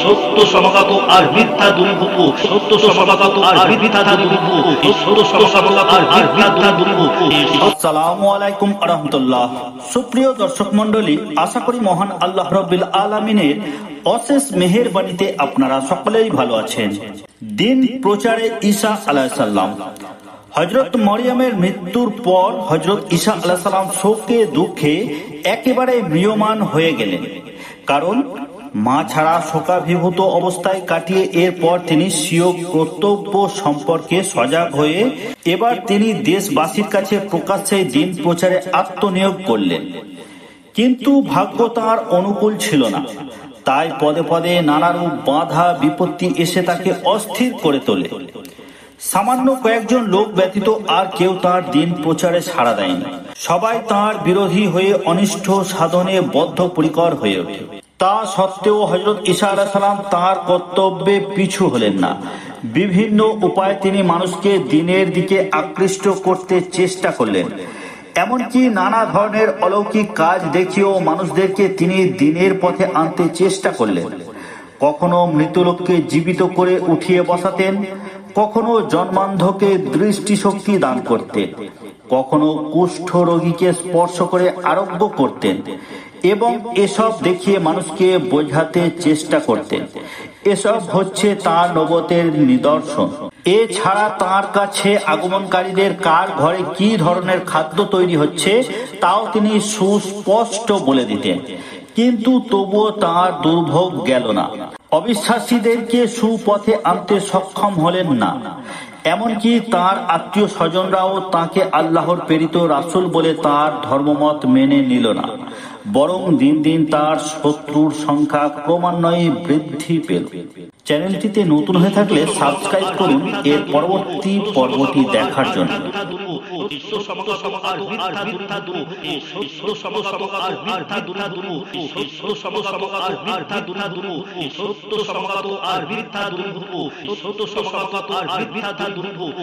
সত্য সমাগত আর মিথ্যা দূরীভূত, সত্য সমাগত আর মিথ্যা দূরীভূত, সত্য সমাগত আর মিথ্যা দূরীভূত। আসসালামু আলাইকুম ওয়া রাহমাতুল্লাহ। সুপ্রিয় দর্শক মণ্ডলী, আশা করি মহান আল্লাহ রাব্বিল আলামিনের অশেষ মেহেরবানিতে আপনারা সকলেই ভালো আছেন। দিন প্রচারে ঈসা আলাইহিস সালাম। হযরত মরিয়মের মৃত্যুর পর হযরত ঈসা আলাইহিস সালাম শোকে দুঃখে একেবারে ম্রিয়মাণ হয়ে গেলেন। কারণ মা ছাড়া শোকাভিভূত অবস্থায় কাটিয়ে এরপর তিনি স্বীয় কর্তব্য সম্পর্কে সজাগ হয়ে এবার তিনি দেশবাসীর কাছে প্রকাশ্যে দিন প্রচারে আত্মনিয়োগ করলেন। কিন্তু ভাগ্য তাঁর অনুকূল ছিল না, তাই পদে পদে নানারূপ বাধা বিপত্তি এসে তাকে অস্থির করে তোলে। সামান্য কয়েকজন লোক ব্যতীত আর কেউ তার দিন প্রচারে সাড়া দেয়নি। সবাই তার বিরোধী হয়ে অনিষ্ট সাধনে বদ্ধপরিকর হয়ে ওঠে। তা সত্ত্বেও হযরত ঈসা আলাইহিস সালাম তাঁর কর্তব্যে পিছু হলেন না। বিভিন্ন উপায়ে তিনি মানুষকে দিনের দিকে আকৃষ্ট করতে চেষ্টা করলেন। এমনকি নানা ধরনের অলৌকিক কাজ দেখিয়েও মানুষদেরকে তিনি দিনের পথে আনতে চেষ্টা করলেন। কখনো মৃত লোককে জীবিত করে উঠিয়ে বসাতেন, কখনো জন্মান্ধকে দৃষ্টিশক্তি দান করতেন, কখনো কুষ্ঠ রোগীকে স্পর্শ করে আরোগ্য করতেন এবং এসব দেখিয়ে মানুষকে বোঝাতে চেষ্টা করতেন এসব হচ্ছে তার নবুওতের নিদর্শন। এছাড়া তার কাছে আগমনকারীদের কার ঘরে কি ধরনের খাদ্য তৈরি হচ্ছে তাও তিনি সুস্পষ্ট বলে দিতেন। কিন্তু তবুও তার দুর্ভোগ গেল না। অবিশ্বাসীদেরকে সুপথে আনতে সক্ষম হলেন না। এমনকি তার আত্মীয় স্বজনরাও তাকে আল্লাহর প্রেরিত রাসূল বলে তার ধর্মমত মেনে নিল না, বরং দিন দিন তার শত্রুর সংখ্যা ক্রমান্বয়ে বৃদ্ধি পেল। চ্যানেলটিতে নতুন হয়ে থাকলে সাবস্ক্রাইব করুন এর পরবর্তী পর্বটি দেখার জন্য। সত্য সমাগত আর মিথ্যা দূরীভূত।